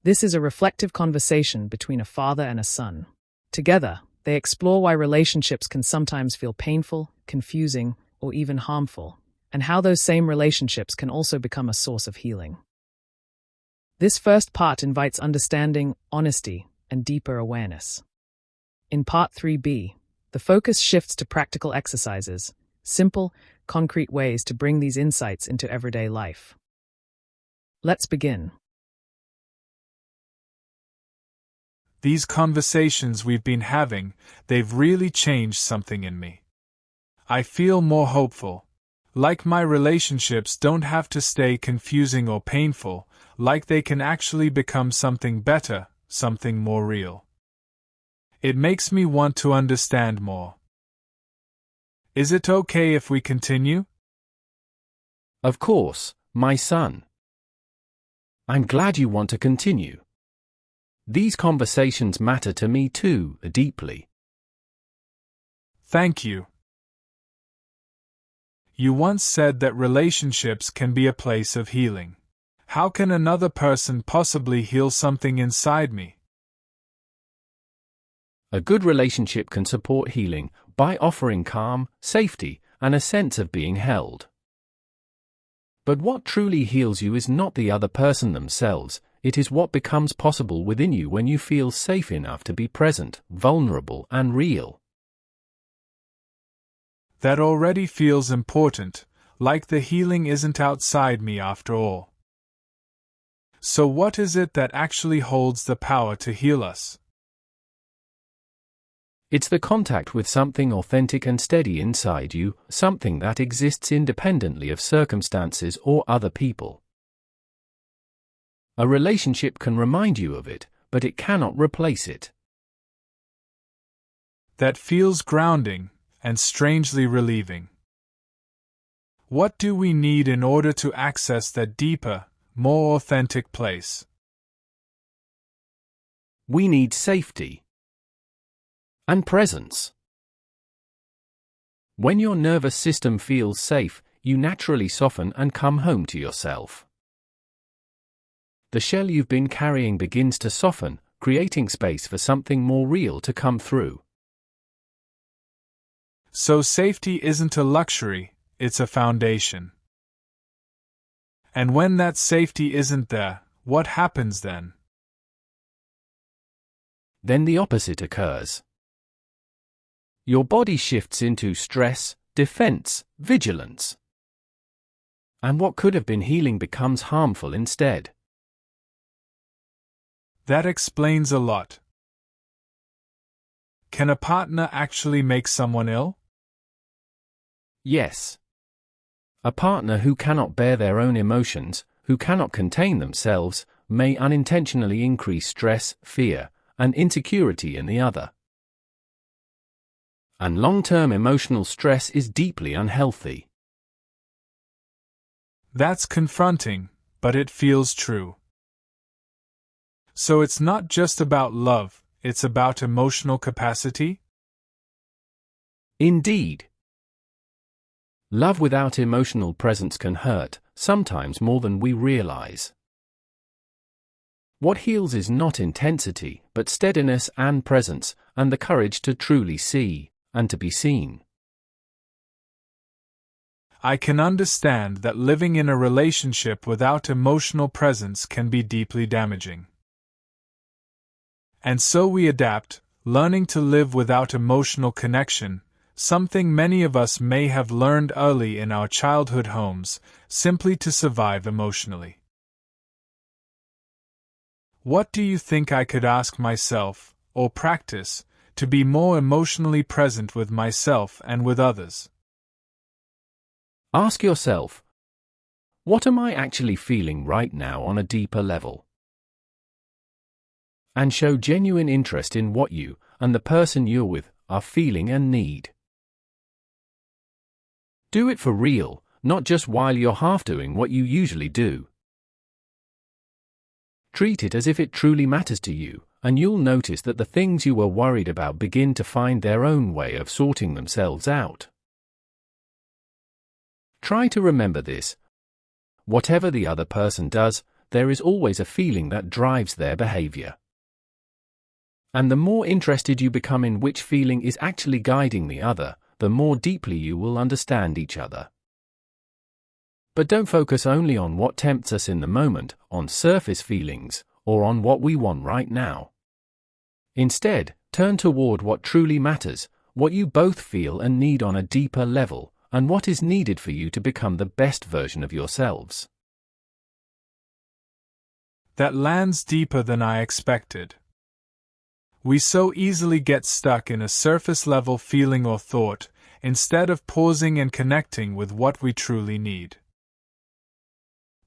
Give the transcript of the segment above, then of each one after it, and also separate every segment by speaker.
Speaker 1: This is a reflective conversation between a father and a son. Together, they explore why relationships can sometimes feel painful, confusing, or even harmful, and how those same relationships can also become a source of healing. This first part invites understanding, honesty, and deeper awareness. In Part 3b, the focus shifts to practical exercises, simple, concrete ways to bring these insights into everyday life. Let's begin.
Speaker 2: These conversations we've been having, they've really changed something in me. I feel more hopeful. Like my relationships don't have to stay confusing or painful, like they can actually become something better, something more real. It makes me want to understand more. Is it okay if we continue?
Speaker 3: Of course, my son. I'm glad you want to continue. These conversations matter to me too, deeply.
Speaker 2: Thank you. You once said that relationships can be a place of healing. How can another person possibly heal something inside me?
Speaker 3: A good relationship can support healing by offering calm, safety, and a sense of being held. But what truly heals you is not the other person themselves, it is what becomes possible within you when you feel safe enough to be present, vulnerable, and real.
Speaker 2: That already feels important, like the healing isn't outside me after all. So what is it that actually holds the power to heal us?
Speaker 3: It's the contact with something authentic and steady inside you, something that exists independently of circumstances or other people. A relationship can remind you of it, but it cannot replace it.
Speaker 2: That feels grounding and strangely relieving. What do we need in order to access that deeper, more authentic place?
Speaker 3: We need safety and presence. When your nervous system feels safe, you naturally soften and come home to yourself. The shell you've been carrying begins to soften, creating space for something more real to come through.
Speaker 2: So safety isn't a luxury, it's a foundation. And when that safety isn't there, what happens then?
Speaker 3: Then the opposite occurs. Your body shifts into stress, defense, vigilance. And what could have been healing becomes harmful instead.
Speaker 2: That explains a lot. Can a partner actually make someone ill?
Speaker 3: Yes. A partner who cannot bear their own emotions, who cannot contain themselves, may unintentionally increase stress, fear, and insecurity in the other. And long-term emotional stress is deeply unhealthy.
Speaker 2: That's confronting, but it feels true. So it's not just about love, it's about emotional capacity?
Speaker 3: Indeed. Love without emotional presence can hurt, sometimes more than we realize. What heals is not intensity, but steadiness and presence, and the courage to truly see, and to be seen.
Speaker 2: I can understand that living in a relationship without emotional presence can be deeply damaging. And so we adapt, learning to live without emotional connection, something many of us may have learned early in our childhood homes, simply to survive emotionally. What do you think I could ask myself, or practice, to be more emotionally present with myself and with others?
Speaker 3: Ask yourself, what am I actually feeling right now on a deeper level? And show genuine interest in what you, and the person you're with, are feeling and need. Do it for real, not just while you're half doing what you usually do. Treat it as if it truly matters to you, and you'll notice that the things you were worried about begin to find their own way of sorting themselves out. Try to remember this. Whatever the other person does, there is always a feeling that drives their behavior. And the more interested you become in which feeling is actually guiding the other, the more deeply you will understand each other. But don't focus only on what tempts us in the moment, on surface feelings, or on what we want right now. Instead, turn toward what truly matters, what you both feel and need on a deeper level, and what is needed for you to become the best version of yourselves.
Speaker 2: That lands deeper than I expected. We so easily get stuck in a surface-level feeling or thought, instead of pausing and connecting with what we truly need.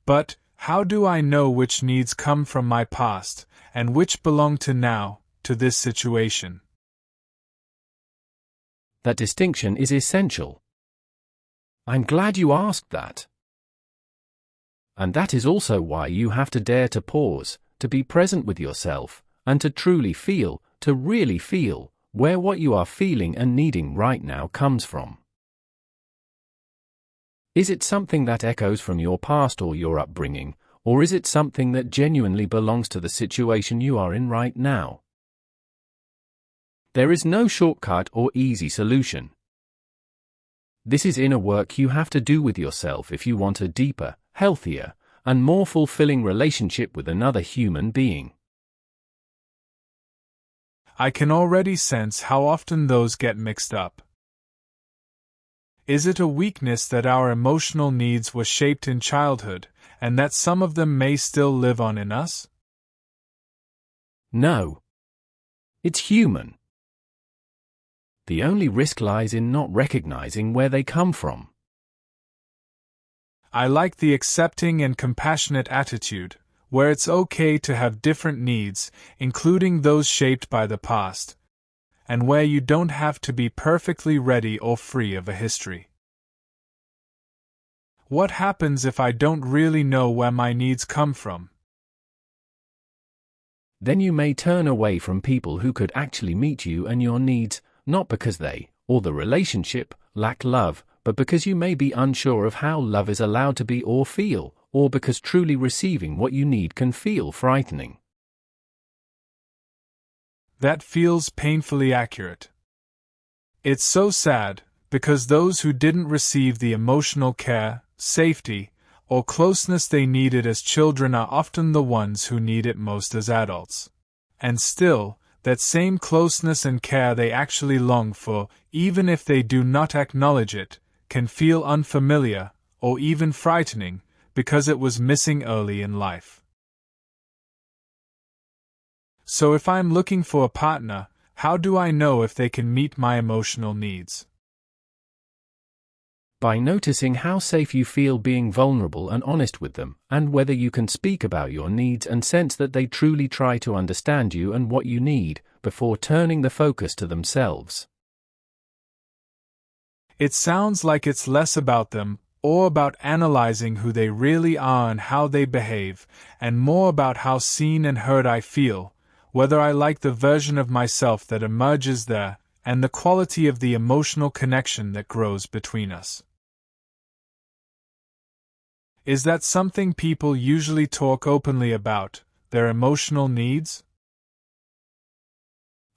Speaker 2: But, how do I know which needs come from my past, and which belong to now, to this situation?
Speaker 3: That distinction is essential. I'm glad you asked that. And that is also why you have to dare to pause, to be present with yourself, and to truly feel, to really feel, where what you are feeling and needing right now comes from. Is it something that echoes from your past or your upbringing, or is it something that genuinely belongs to the situation you are in right now? There is no shortcut or easy solution. This is inner work you have to do with yourself if you want a deeper, healthier, and more fulfilling relationship with another human being.
Speaker 2: I can already sense how often those get mixed up. Is it a weakness that our emotional needs were shaped in childhood, and that some of them may still live on in us?
Speaker 3: No. It's human. The only risk lies in not recognizing where they come from.
Speaker 2: I like the accepting and compassionate attitude, where it's okay to have different needs, including those shaped by the past, and where you don't have to be perfectly ready or free of a history. What happens if I don't really know where my needs come from?
Speaker 3: Then you may turn away from people who could actually meet you and your needs, not because they, or the relationship, lack love, but because you may be unsure of how love is allowed to be or feel, or because truly receiving what you need can feel frightening.
Speaker 2: That feels painfully accurate. It's so sad, because those who didn't receive the emotional care, safety, or closeness they needed as children are often the ones who need it most as adults. And still, that same closeness and care they actually long for, even if they do not acknowledge it, can feel unfamiliar, or even frightening, because it was missing early in life. So if I'm looking for a partner, how do I know if they can meet my emotional needs?
Speaker 3: By noticing how safe you feel being vulnerable and honest with them, and whether you can speak about your needs and sense that they truly try to understand you and what you need, before turning the focus to themselves.
Speaker 2: It sounds like it's less about them, or about analyzing who they really are and how they behave, and more about how seen and heard I feel, whether I like the version of myself that emerges there, and the quality of the emotional connection that grows between us. Is that something people usually talk openly about, their emotional needs?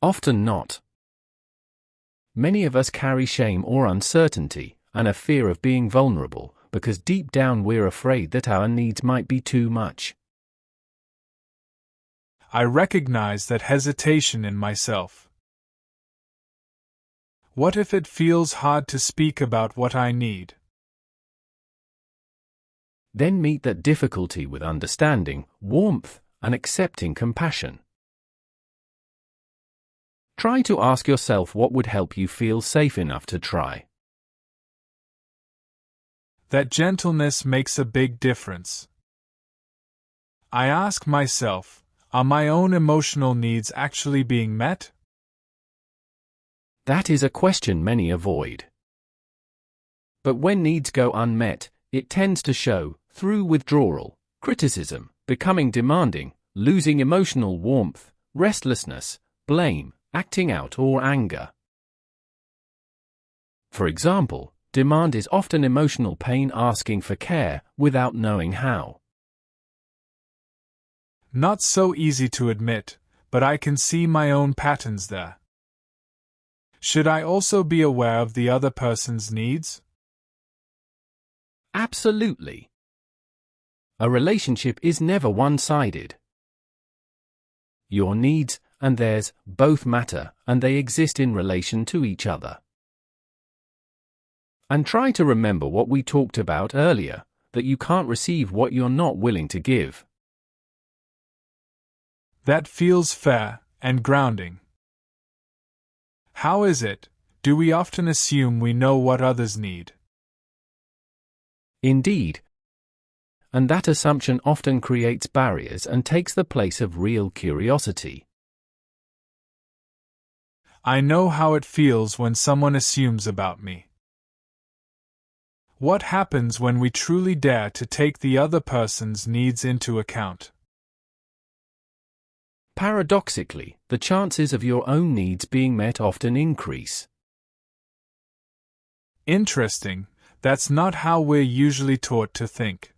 Speaker 3: Often not. Many of us carry shame or uncertainty, and a fear of being vulnerable, because deep down we're afraid that our needs might be too much.
Speaker 2: I recognize that hesitation in myself. What if it feels hard to speak about what I need?
Speaker 3: Then meet that difficulty with understanding, warmth, and accepting compassion. Try to ask yourself what would help you feel safe enough to try.
Speaker 2: That gentleness makes a big difference. I ask myself, are my own emotional needs actually being met?
Speaker 3: That is a question many avoid. But when needs go unmet, it tends to show through withdrawal, criticism, becoming demanding, losing emotional warmth, restlessness, blame, acting out, or anger. For example, demand is often emotional pain asking for care without knowing how.
Speaker 2: Not so easy to admit, but I can see my own patterns there. Should I also be aware of the other person's needs?
Speaker 3: Absolutely. A relationship is never one-sided. Your needs and theirs both matter, and they exist in relation to each other. And try to remember what we talked about earlier, that you can't receive what you're not willing to give.
Speaker 2: That feels fair and grounding. How is it, do we often assume we know what others need?
Speaker 3: Indeed. And that assumption often creates barriers and takes the place of real curiosity.
Speaker 2: I know how it feels when someone assumes about me. What happens when we truly dare to take the other person's needs into account?
Speaker 3: Paradoxically, the chances of your own needs being met often increase.
Speaker 2: Interesting, that's not how we're usually taught to think.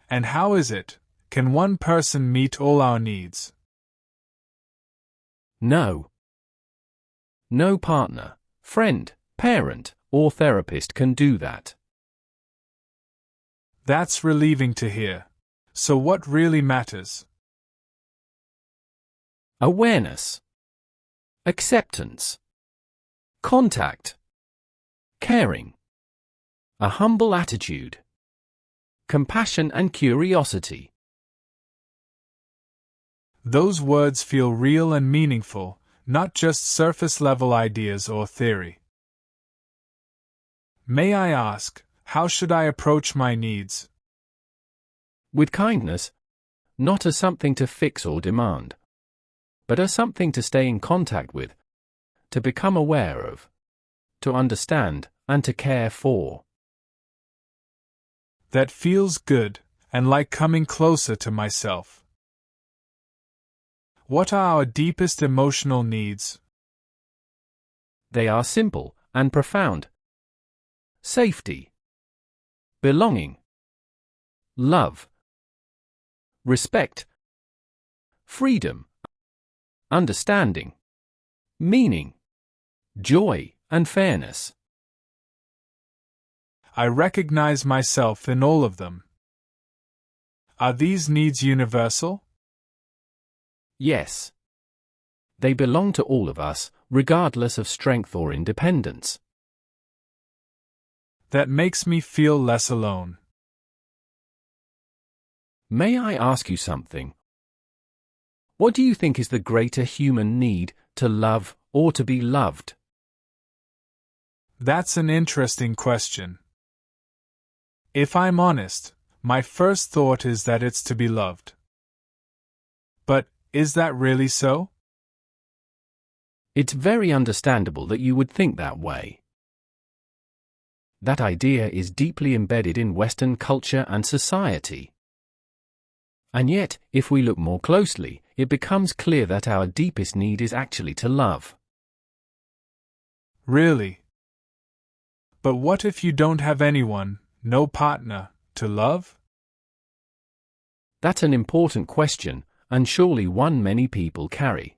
Speaker 2: And how is it, can one person meet all our needs?
Speaker 3: No. No partner, friend, parent, or therapist can do that.
Speaker 2: That's relieving to hear. So what really matters?
Speaker 3: Awareness, acceptance, contact, caring, a humble attitude, compassion and curiosity.
Speaker 2: Those words feel real and meaningful, not just surface-level ideas or theory. May I ask, how should I approach my needs?
Speaker 3: With kindness, not as something to fix or demand, but as something to stay in contact with, to become aware of, to understand, and to care for.
Speaker 2: That feels good, and like coming closer to myself. What are our deepest emotional needs?
Speaker 3: They are simple and profound. Safety, belonging, love, respect, freedom, understanding, meaning, joy, and fairness.
Speaker 2: I recognize myself in all of them. Are these needs universal?
Speaker 3: Yes. They belong to all of us, regardless of strength or independence.
Speaker 2: That makes me feel less alone.
Speaker 3: May I ask you something? What do you think is the greater human need, to love or to be loved?
Speaker 2: That's an interesting question. If I'm honest, my first thought is that it's to be loved. But, is that really so?
Speaker 3: It's very understandable that you would think that way. That idea is deeply embedded in Western culture and society. And yet, if we look more closely, it becomes clear that our deepest need is actually to love.
Speaker 2: Really? But what if you don't have anyone, no partner, to love?
Speaker 3: That's an important question, and surely one many people carry.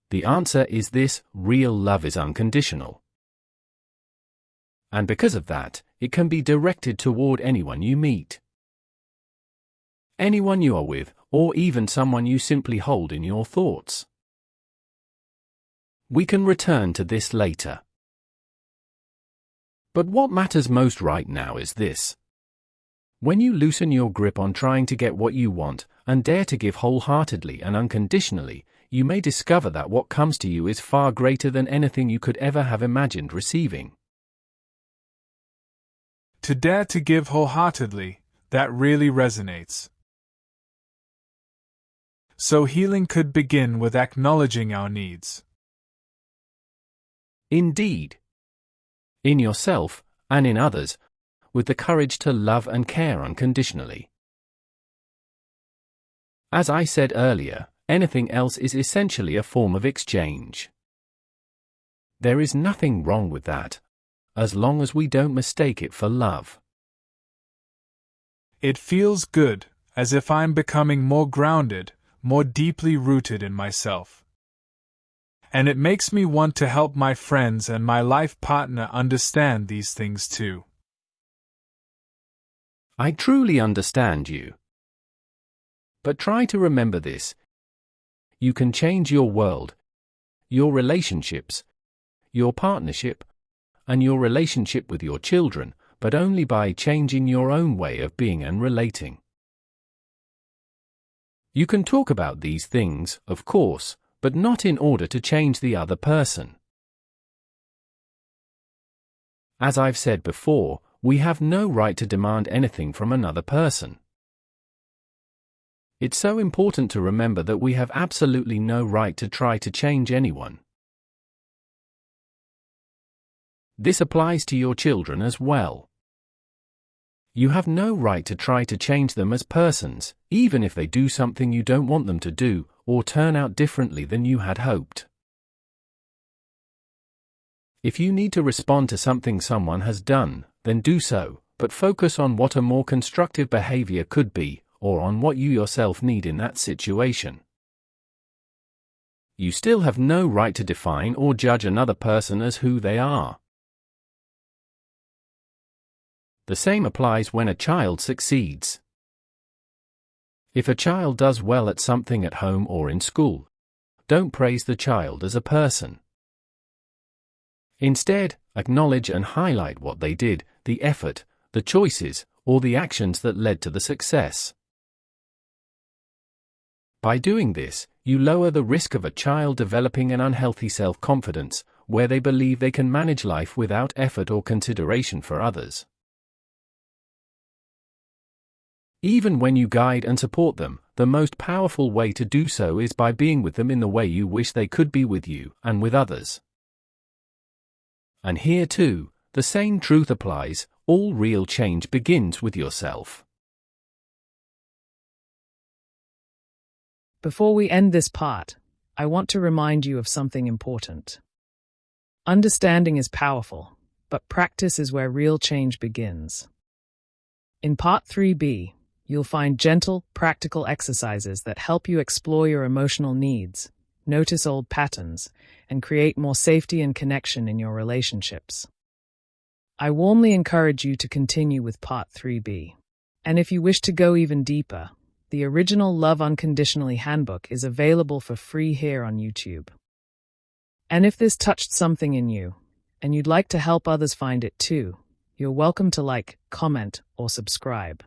Speaker 3: The answer is this: real love is unconditional. And because of that, it can be directed toward anyone you meet. Anyone you are with, or even someone you simply hold in your thoughts. We can return to this later. But what matters most right now is this. When you loosen your grip on trying to get what you want, and dare to give wholeheartedly and unconditionally, you may discover that what comes to you is far greater than anything you could ever have imagined receiving.
Speaker 2: To dare to give wholeheartedly, that really resonates. So healing could begin with acknowledging our needs.
Speaker 3: Indeed. In yourself, and in others, with the courage to love and care unconditionally. As I said earlier, anything else is essentially a form of exchange. There is nothing wrong with that, as long as we don't mistake it for love.
Speaker 2: It feels good, as if I'm becoming more grounded, more deeply rooted in myself. And it makes me want to help my friends and my life partner understand these things too.
Speaker 3: I truly understand you. But try to remember this. You can change your world, your relationships, your partnership, and your relationship with your children, but only by changing your own way of being and relating. You can talk about these things, of course, but not in order to change the other person. As I've said before, we have no right to demand anything from another person. It's so important to remember that we have absolutely no right to try to change anyone. This applies to your children as well. You have no right to try to change them as persons, even if they do something you don't want them to do, or turn out differently than you had hoped. If you need to respond to something someone has done, then do so, but focus on what a more constructive behavior could be, or on what you yourself need in that situation. You still have no right to define or judge another person as who they are. The same applies when a child succeeds. If a child does well at something at home or in school, don't praise the child as a person. Instead, acknowledge and highlight what they did, the effort, the choices, or the actions that led to the success. By doing this, you lower the risk of a child developing an unhealthy self-confidence, where they believe they can manage life without effort or consideration for others. Even when you guide and support them, the most powerful way to do so is by being with them in the way you wish they could be with you and with others. And here too, the same truth applies: all real change begins with yourself.
Speaker 1: Before we end this part, I want to remind you of something important. Understanding is powerful, but practice is where real change begins. In Part 3b, you'll find gentle, practical exercises that help you explore your emotional needs, notice old patterns, and create more safety and connection in your relationships. I warmly encourage you to continue with Part 3b. And if you wish to go even deeper, the original Love Unconditionally Handbook is available for free here on YouTube. And if this touched something in you, and you'd like to help others find it too, you're welcome to like, comment, or subscribe.